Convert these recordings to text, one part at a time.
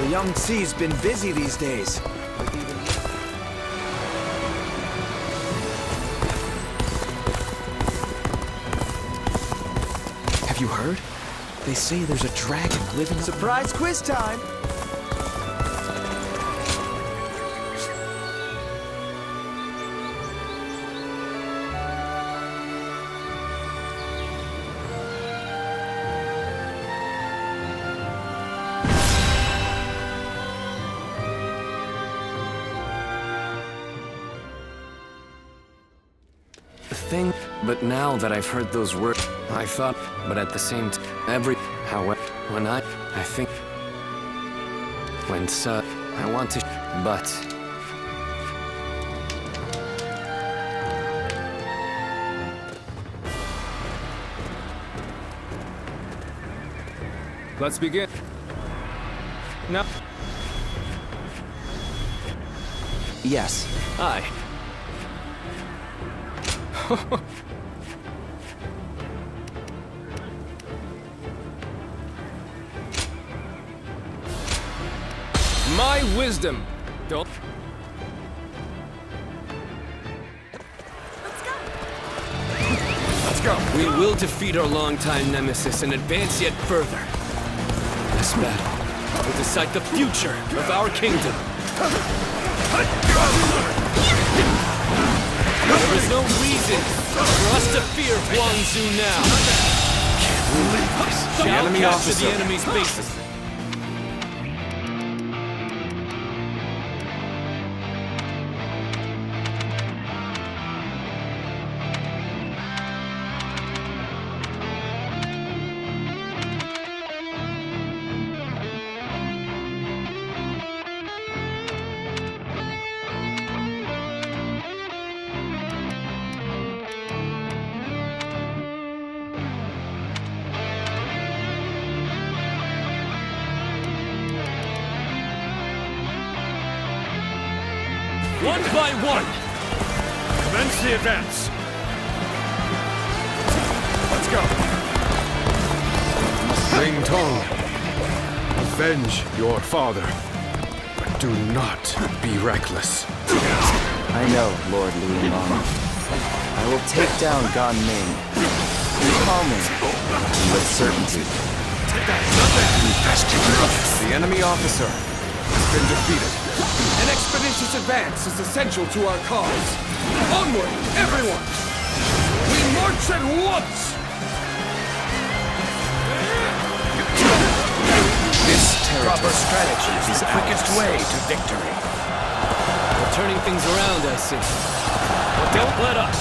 The young C's been busy these days. Have you heard? They say there's a dragon living... Surprise quiz time! But now that I've heard those words, I thought, but at the same time, when I think, I want to, but... Let's begin. No. Yes. Aye. My wisdom. Don't. Let's go. We will defeat our longtime nemesis and advance yet further. This battle will decide the future of our kingdom. There is no reason for us to fear Guangzhou now. Can't believe this. The enemy officer. The enemy's bases. One by one! Commence the advance! Let's go! Ling Tong, avenge your father, but do not be reckless. I know, Lord Liu Long. I will take down Gan Ming. Calmly, with certainty. The enemy officer has been defeated. An expeditious advance is essential to our cause. Onward, everyone! We march at once! This proper strategy is the quickest way to victory. We're turning things around, I see. But don't let up.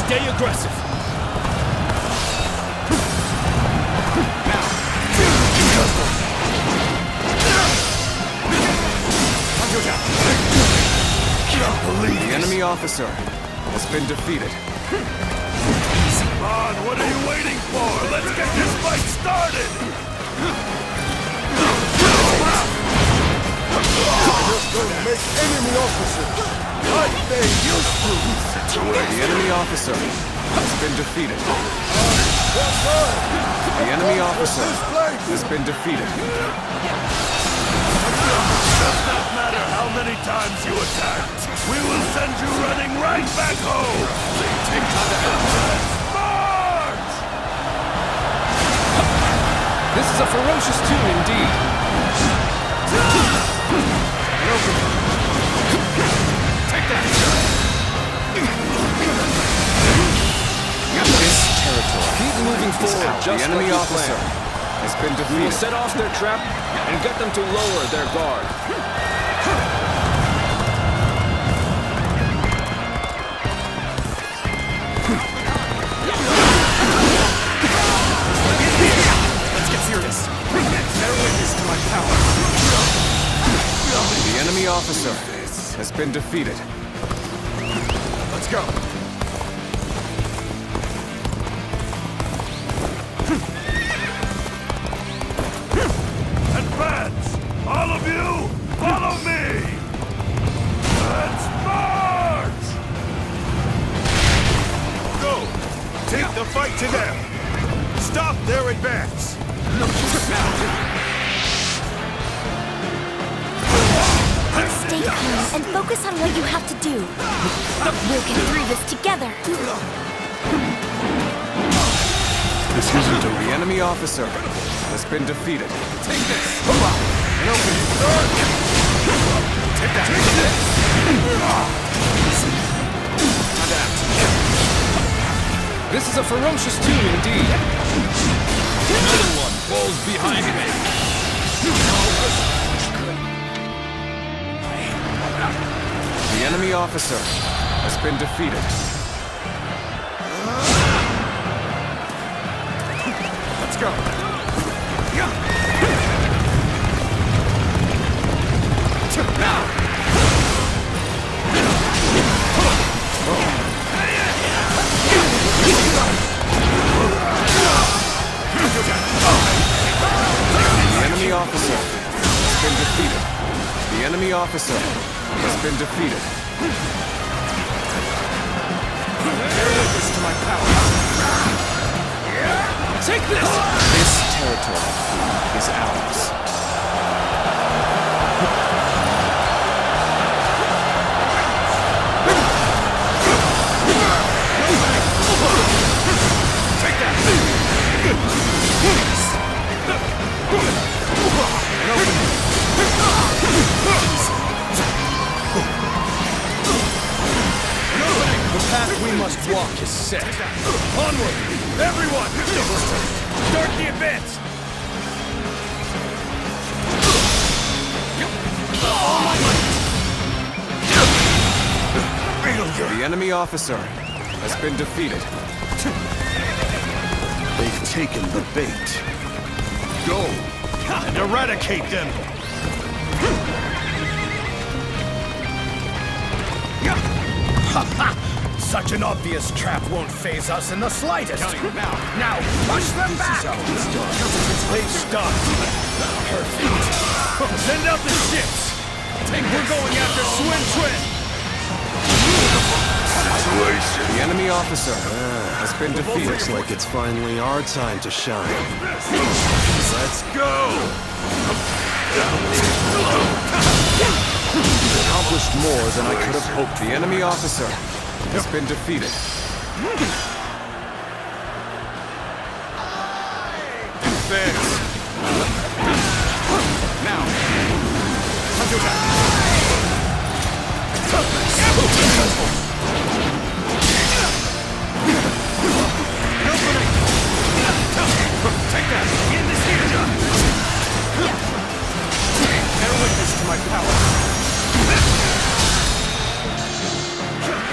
Stay aggressive. The enemy officer has been defeated. Come on, what are you waiting for? Let's get this fight started! Just don't make enemy officers like they used to. The enemy officer has been defeated. The enemy officer has been defeated. Does not matter how many times you attack. We will send you running right back home! Take March! This is a ferocious tune indeed. Take that! This territory. Keep moving forward, just The enemy like officer has been we will defeated. set off their trap and get them to lower their guard. Let's get serious. Bear witness to my power. The enemy officer has been defeated. Let's go. Advance! All of you, follow me! Let's march! Go! Take the fight to them! Stop their advance! calm and focus on what you have to do. We'll get through this together. This isn't a... The enemy officer has been defeated. Take this! An opening! Take that! Take this! This is a ferocious tune indeed. No one falls behind me. The enemy officer has been defeated. Let's go. Now. The enemy officer has been defeated. The enemy officer has been defeated. Bear witness to my power. Take this! This territory is ours. Take that! The path we must walk is set. Onward! Everyone! Start the advance! The enemy officer has been defeated. They've taken the bait. Go and eradicate them! Such an obvious trap won't faze us in the slightest! Now, push them back! They've stopped. Perfect. Send out the ships! We're going after Swin Twin! The enemy officer has been defeated. Looks like it's finally our time to shine. Let's go! Accomplished more than I could have hoped. The enemy officer has been defeated. Defense! Now! Hunter back! Take that! In this here! Bear witness to my power.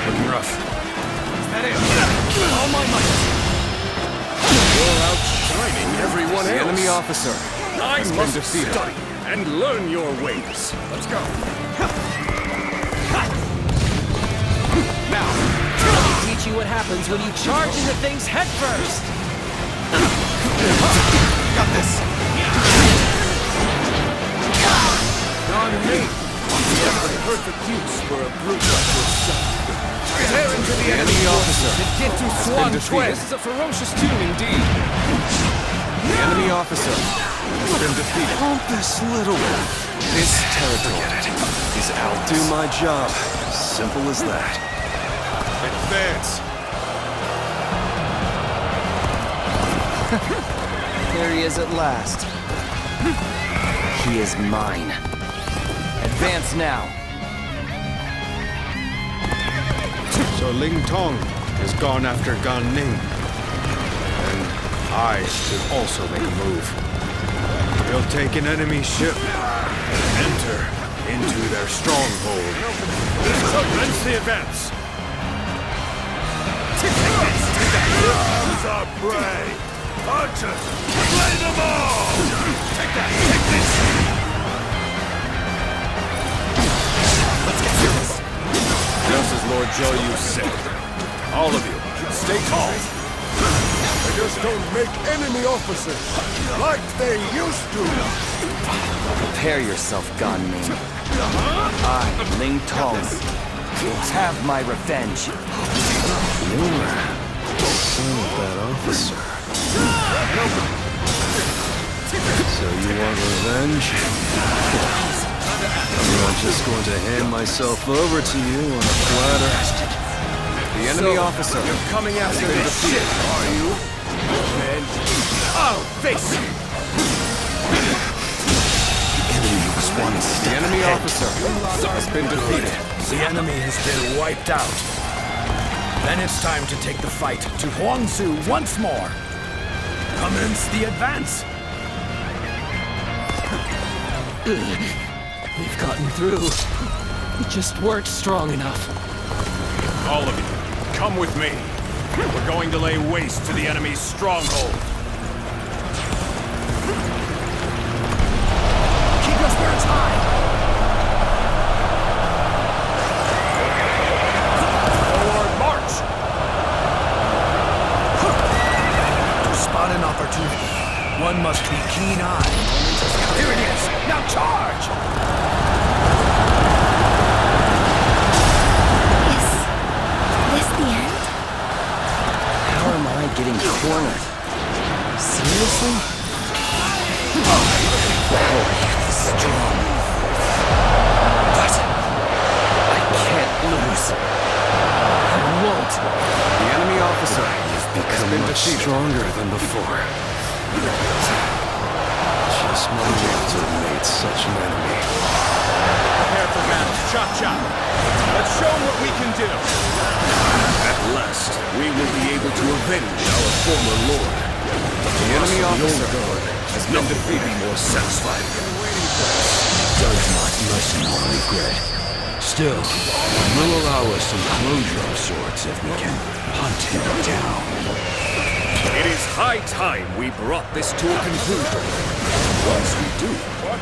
Looking rough. Is that it? All my might! You're outshining everyone The else. enemy officer I has been must defeated. study and learn your ways. Let's go. Now! Teach you what happens when you charge into things head first. Got this! On me! You have the perfect use for a brute like yourself. Tear into the enemy officer and get to has Swan been Twin! This is a ferocious tune indeed. The enemy officer has been defeated. This little one. This territory is ours. Do my job. Simple as that. Advance! There he is at last. He is mine. Advance now. So Ling Tong has gone after Gan Ning. And I should also make a move. He'll take an enemy ship and enter into their stronghold. Commence the advance! Use our prey! Archers! Slay them all! Take that! Take this! Let's get serious! Just as Lord Zhou said. All of you, stay calm. They just don't make enemy officers like they used to! Prepare yourself, Gan Ning. I, Ling Tong, will have my revenge. You're son of that officer. So you want revenge? I'm just going to hand myself over to you on a platter. The enemy officer. You're coming after this shit, are you? Man, I'll face you! The enemy officer has been defeated. The enemy has been wiped out. Then it's time to take the fight to Huangzu once more. Commence the advance. We've gotten through. We just weren't strong enough. All of you, come with me. We're going to lay waste to the enemy's stronghold. Keep your spirits high. Forward march! To spot an opportunity, one must be keen-eyed. Here it is. Now charge! Is this the end? How am I getting cornered? Seriously? Oh, youth is strong. But I can't lose. I won't. The enemy officer You've has become been much defeated. stronger than before. Just my will to have made such an enemy. Prepare for battle. Chop chop. Let's show 'em what we can do. At last, we will be able to avenge our former lord. The enemy officer has been defeated. More satisfied. Does not lessen our regret. Still, it will allow us some closure of sorts if we can hunt him down. It is high time we brought this to a conclusion. Once we do,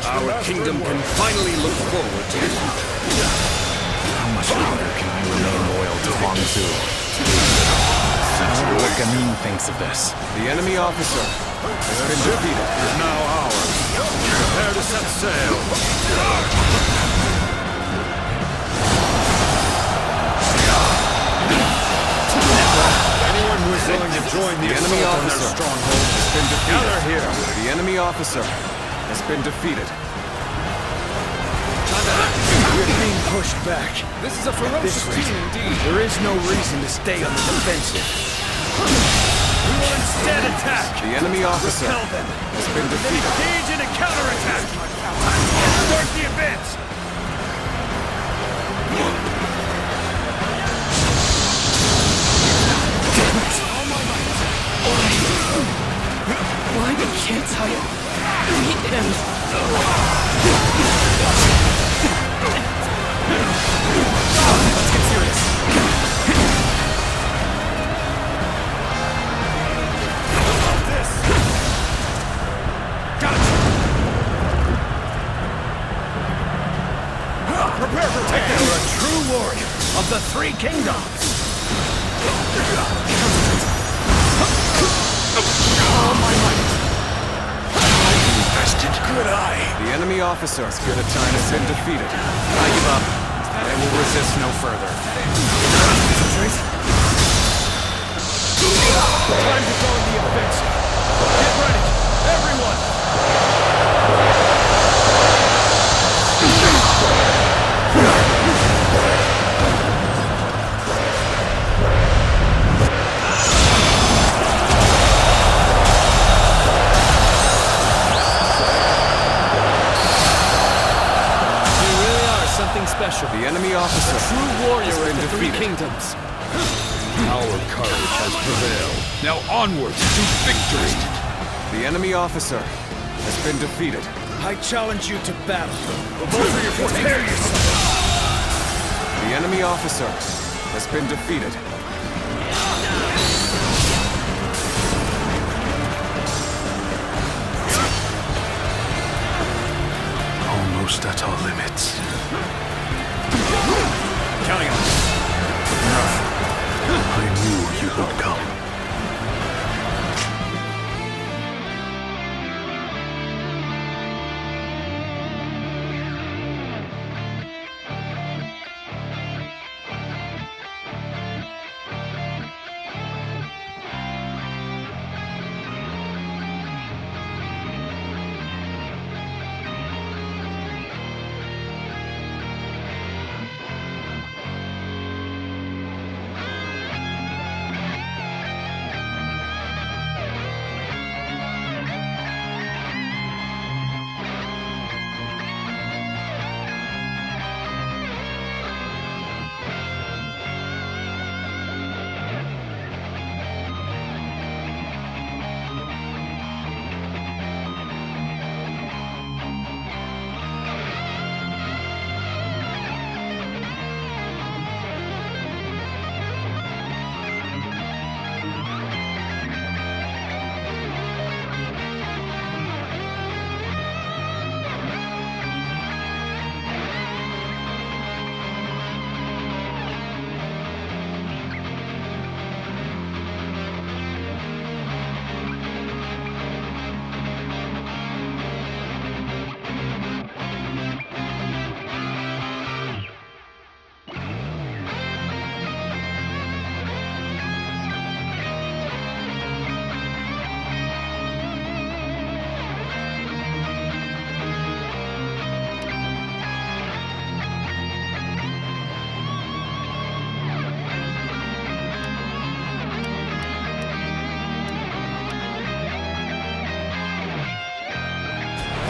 our kingdom can finally look forward to the future. How much longer can I remain loyal to Huangzu? I wonder what Gamin thinks of this. The enemy officer has been defeated. Is now ours. Prepare to set sail. Anyone who is willing to join the enemy assault on their officer stronghold has been defeated. Gather here. The enemy officer has been defeated. We're being pushed back. This is a ferocious team indeed. There is no reason to stay on the defensive. We will instead attack. The enemy officer Repel them. has been Then defeated. engage in a counterattack. Start the advance. Why can't I beat him? Let's get serious. Prepare for You're takedown. a true warrior of the Three Kingdoms. Good eye. The enemy officer has been defeated. I give up. I will resist no further. Time to go in the offensive. Get ready, everyone. You really are something special. The enemy officer True warrior has of been the Three defeated. Kingdoms. Our courage has prevailed. Now onwards to victory. The enemy officer has been defeated. I challenge you to battle. Prepare yourself. The enemy officer has been defeated. almost at our limits. Counting on it. I knew you would come.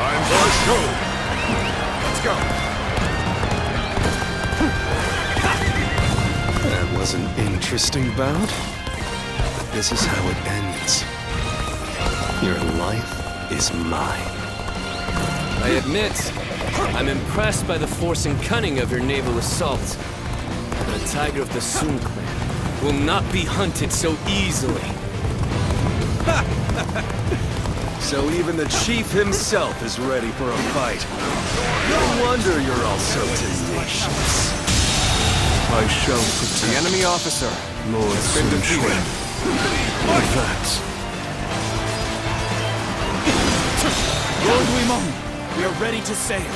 Time for a show! Let's go! That was an interesting bout. But this is how it ends. Your life is mine. I admit, I'm impressed by the force and cunning of your naval assault. But a tiger of the Sun clan will not be hunted so easily. So even the chief himself is ready for a fight. No wonder you're all so tenacious. I shall protect The enemy officer Lord has been defeated. Advance. Lord Limon, we are ready to sail.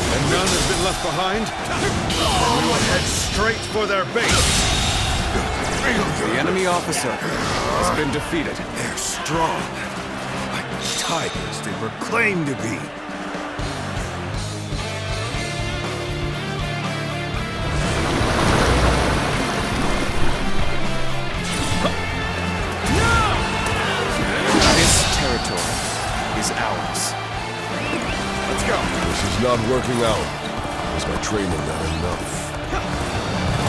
And none has been left behind? We will head straight for their base. The enemy officer has been defeated. They're strong. Like the tigers they proclaim to be. This territory is ours. Let's go. This is not working out. Is my training not enough?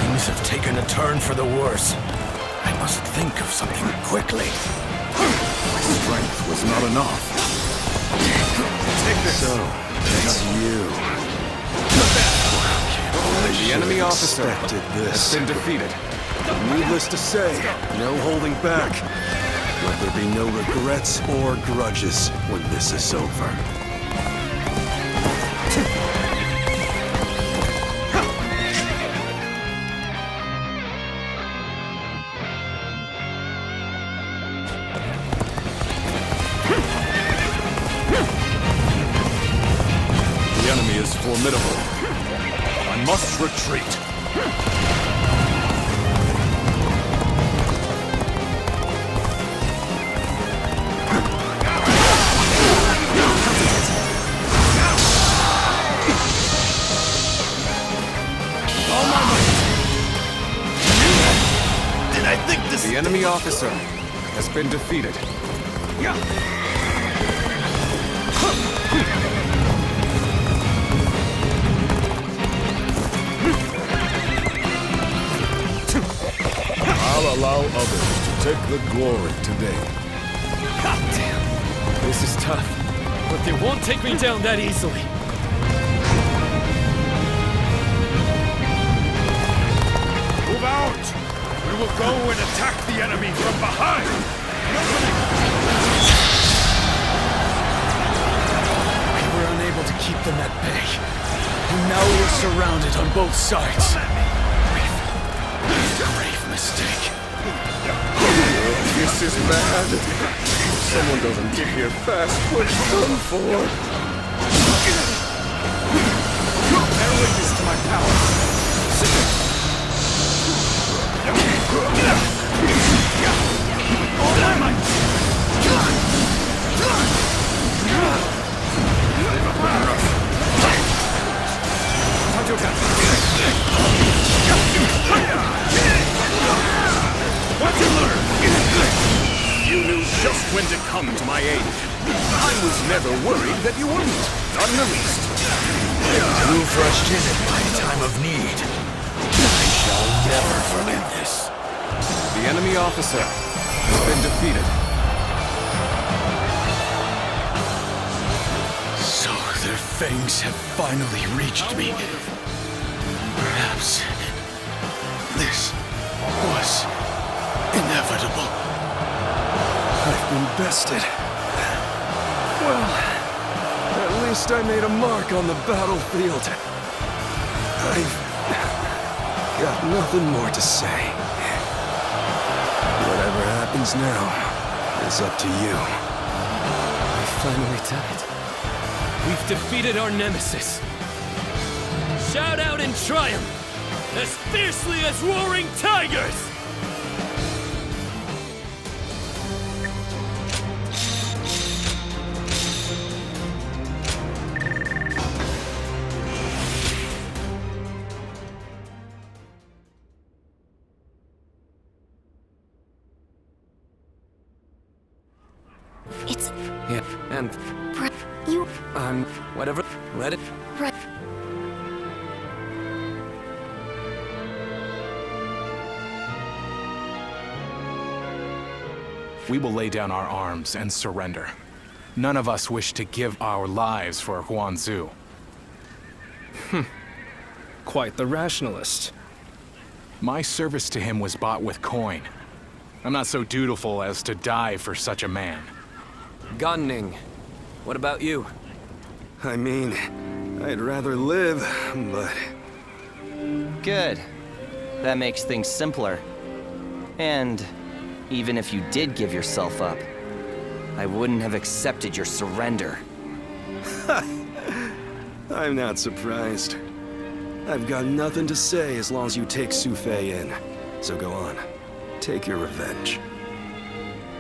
Things have taken a turn for the worse. I must think of something quickly. My strength was not enough. Take this. So, it's you. The enemy officer Expected has this. been defeated. Needless to say, no holding back. Let there be no regrets or grudges when this is over. The enemy is formidable. I must retreat. The enemy officer has been defeated. I'll allow others to take the glory today. God damn. This is tough. But they won't take me down that easily. Move out! We will go and attack the enemy from behind! We were unable to keep them at bay. And now we are surrounded on both sides. Grave mistake. This is bad. If someone doesn't get here fast, we're done for. Bear witness to my power. All my might. What'd you learn? You knew just when to come to my aid. I was never worried that you wouldn't. Not in the least. You rushed in at my time of need. I shall never forget this. The enemy officer has been defeated. So their fangs have finally reached me. Perhaps this was inevitable. I've been bested. Well, at least I made a mark on the battlefield. I've got nothing more to say. Whatever happens now is up to you. We finally did it. We've defeated our nemesis. Shout out in triumph, as fiercely as roaring tigers! It's Yeah, and you. whatever. Let it. Right. We will lay down our arms and surrender. None of us wish to give our lives for Huanzu. Quite the rationalist. My service to him was bought with coin. I'm not so dutiful as to die for such a man. Gunning. What about you? I mean, I'd rather live, but... Good. That makes things simpler. And even if you did give yourself up, I wouldn't have accepted your surrender. I'm not surprised. I've got nothing to say as long as you take Su Fei in. So go on. Take your revenge.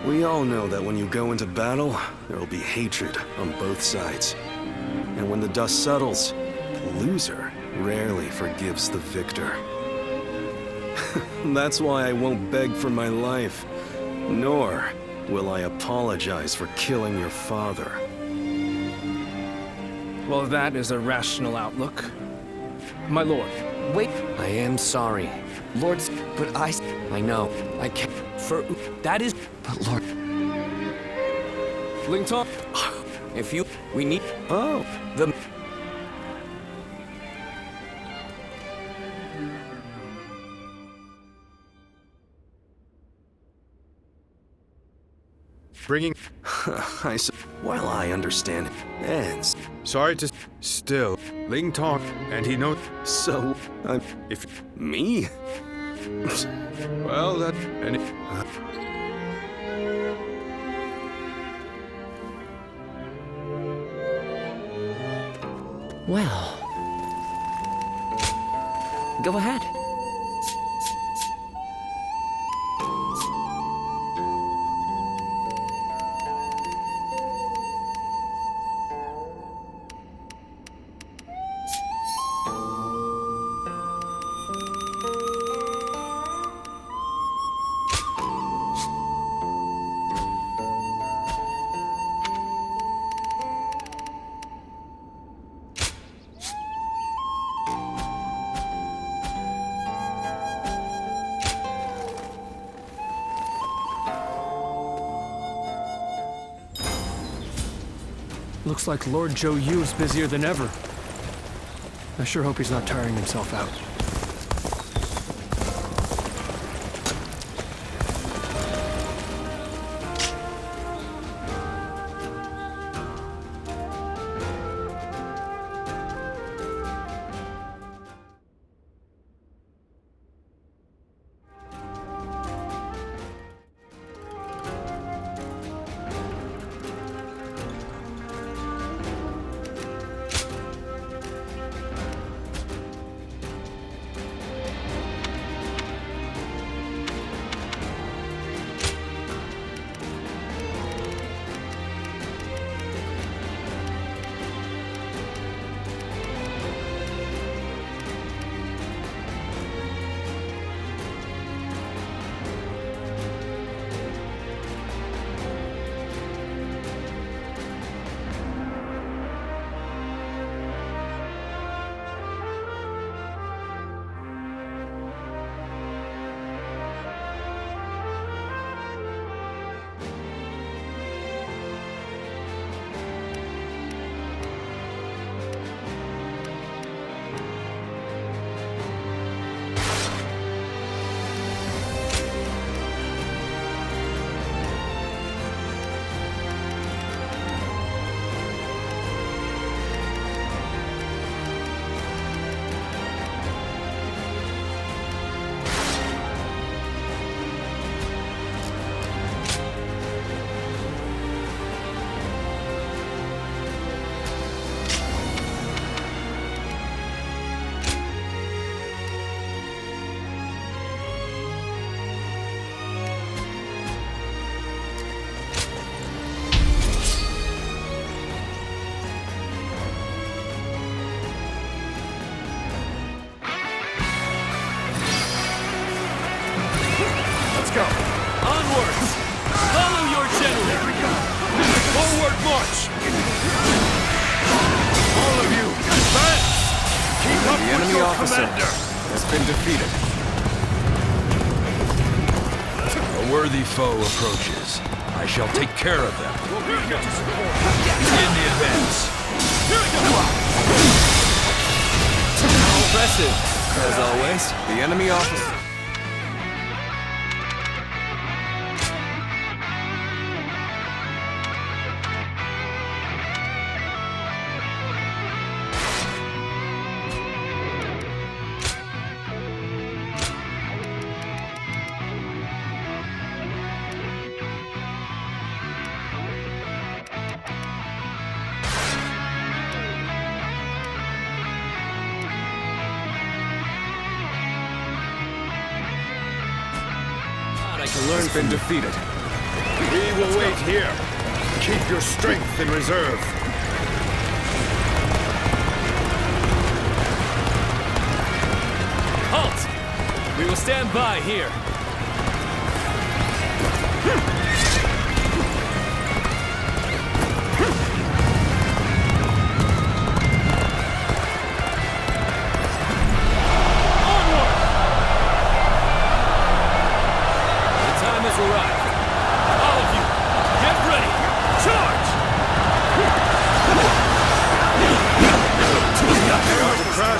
We all know that when you go into battle, there will be hatred on both sides. And when the dust settles, the loser rarely forgives the victor. That's why I won't beg for my life, nor will I apologize for killing your father. Well, that is a rational outlook. My lord. Wait, I am sorry. Lords, but I know. I can't. That is. But Lord... Ling Tong. If you. We need. Oh, The. Bringing... While I understand ends. Sorry to... Still, Ling Tong, and he knows... So, If... me? Well, that... And Well... Go ahead. Looks like Lord Zhou Yu is busier than ever. I sure hope he's not tiring himself out. officer has been defeated. A worthy foe approaches. I shall take care of them. Begin the advance. Impressive, as always. The enemy officer. Has been defeated. We will wait here. Keep your strength in reserve. Halt! We will stand by here.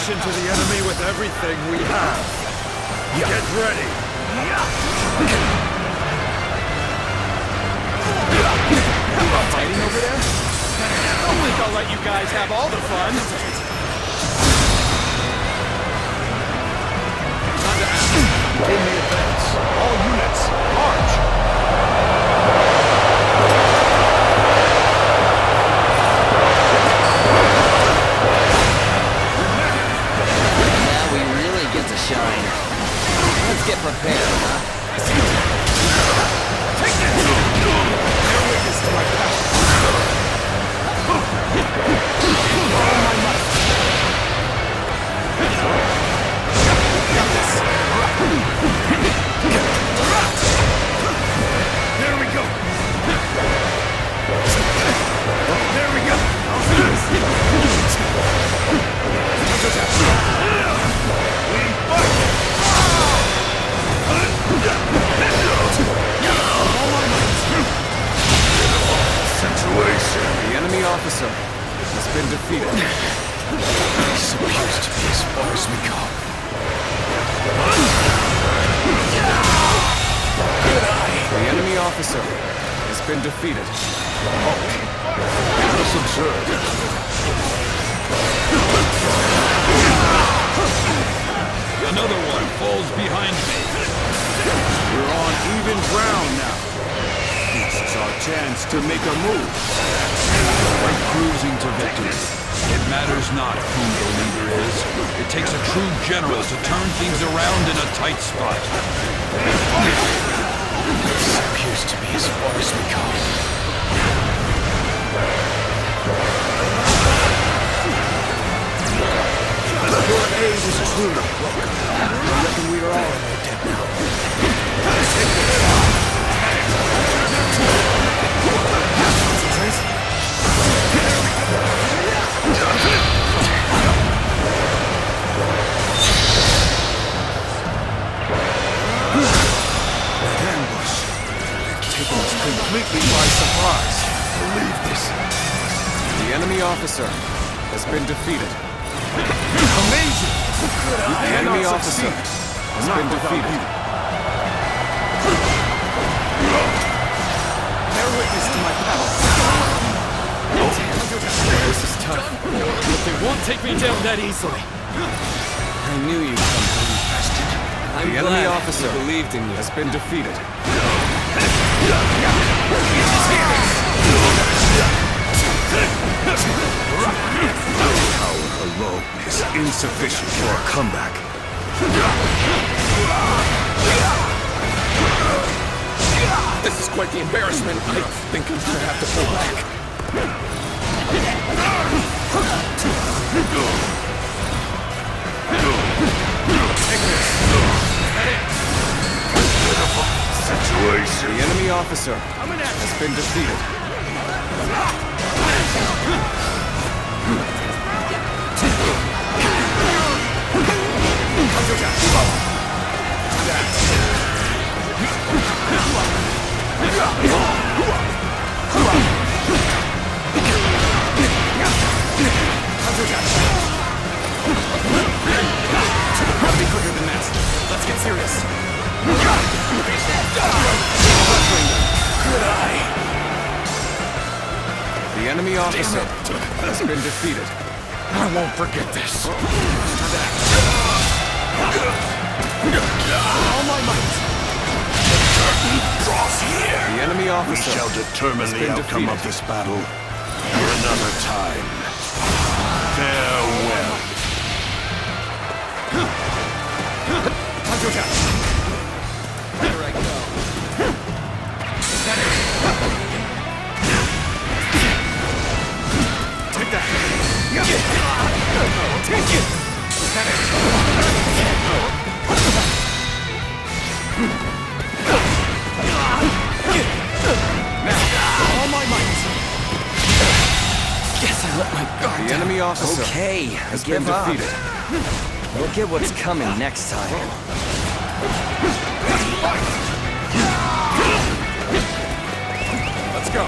Into the enemy with everything we have. Get ready. Fighting over there? I don't think I'll let you guys have all the fun. Time to act. In the advance. All units, march. Shine. Let's get prepared, huh? Take this! Bear witness to my power. All my might. Got this. There we go. There we go. The enemy officer has been defeated. This appears to be as far as we go. The enemy officer has been defeated. Let us observe. Another one falls behind me. We're on even ground now. This is our chance to make a move. We're cruising to victory. It matters not who the leader is. It takes a true general to turn things around in a tight spot. This appears to be as far as we go. Your aid is truly welcome. I reckon we are all in their debt now. That ambush. They've taken us completely by surprise. Believe this. The enemy officer has been defeated. Amazing! The enemy officer has been defeated. Bear witness to my power. This is tough. But they won't take me down that easily. I knew you'd come home, bastard. The enemy officer believed in you has been defeated. Power alone is insufficient for a comeback. This is quite the embarrassment. I think I'm gonna have to pull back. Situation. The enemy officer has been defeated. The enemy officer has been defeated. I won't forget this. All my might! Draws here. The enemy We officer shall determine has the been outcome defeated. of this battle another time. Farewell. Time to attack! Here I go. Take that! Take it! Now, all my might! Guess I let my guard The down. enemy officer Okay, I has been give up. defeated. We'll get what's coming next time. Let's go.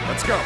Let's go.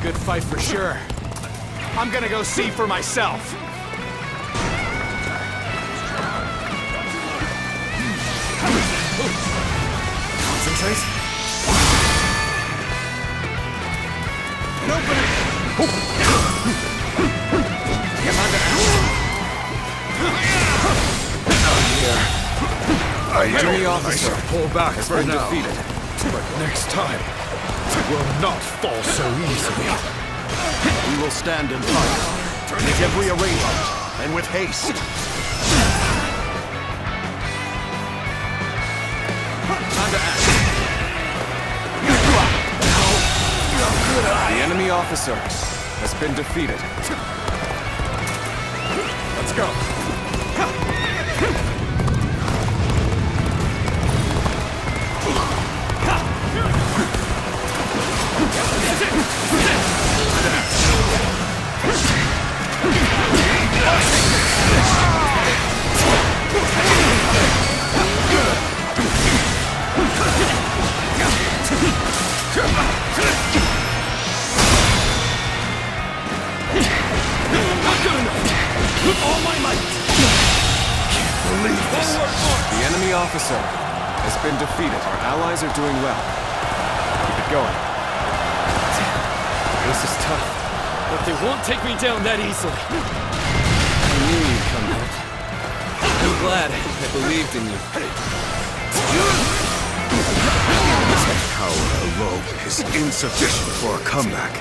good fight for sure. I'm gonna go see for myself. Concentrate. Enemy officer, pull back for now. Defeated. But next time, it will not fall so easily. We will stand and fight. Make every arrangement, and with haste. Time to act. The enemy officer has been defeated. Let's go. All my might! Can't believe this. The enemy officer has been defeated. Our allies are doing well. Keep it going. This is tough, but they won't take me down that easily. I knew you'd come up. I'm glad I believed in you. Power alone is insufficient for a comeback.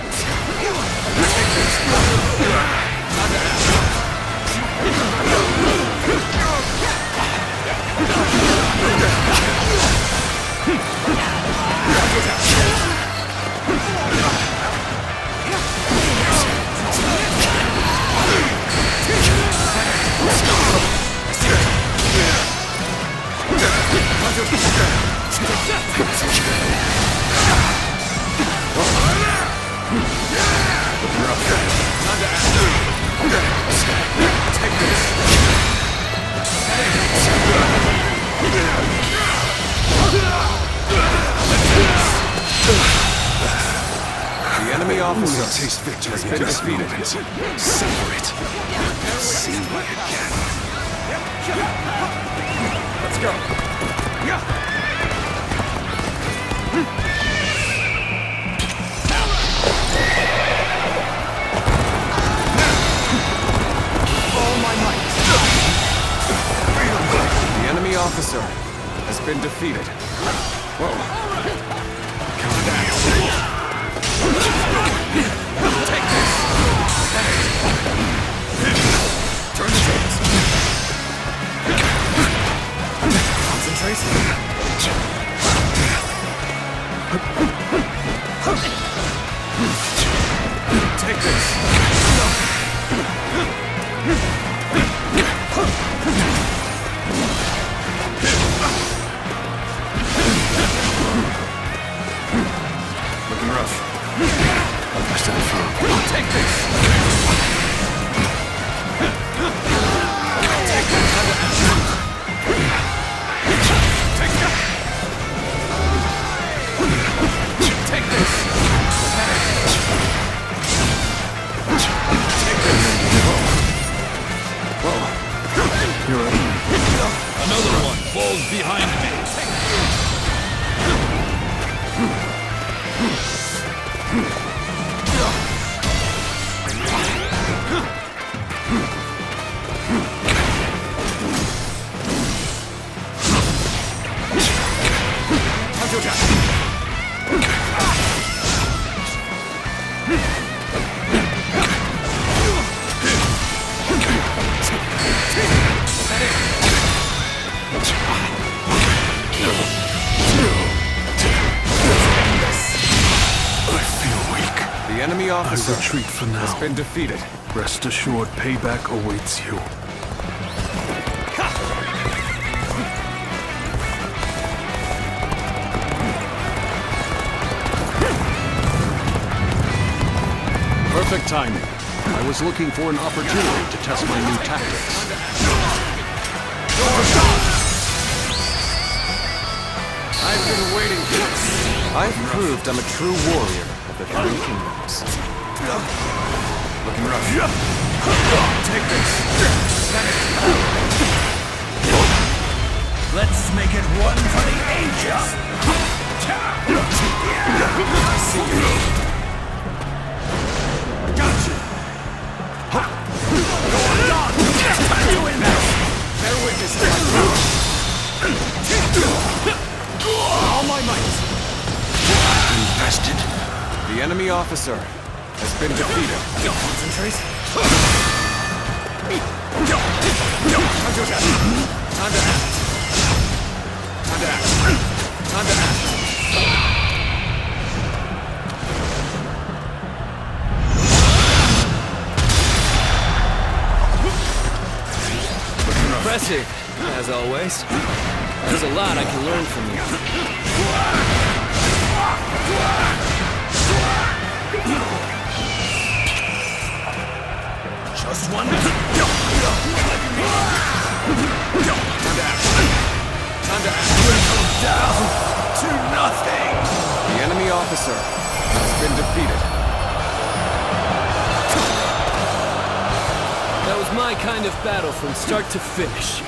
The enemy officer Taste victory has been in just defeated. moments. Savor it. See me again. Let's go. All my might. The enemy officer has been defeated. Whoa. Take this. Turn the tables. Concentrate. Take this. Looking rough. Take this. Take this. Take this. Whoa. You're right. Another one falls behind me. The enemy officer retreat for now. has been defeated. Rest assured, payback awaits you. Perfect timing. I was looking for an opportunity to test my new tactics. I've been waiting for this. I've proved I'm a true warrior of the Three Kingdoms. Looking rough. Take this. Let's make it one for the ages. I see you. Gotcha. Go on. Time to win this. Bear witness to all my might. Infested. The enemy officer has been defeated. Concentrate. Time to act. Time to act. Time to act. Impressive, as always. There's a lot I can learn from you. Just one. Time to act. Time to act. Dwindle down to nothing. The enemy officer has been defeated. That was my kind of battle from start to finish.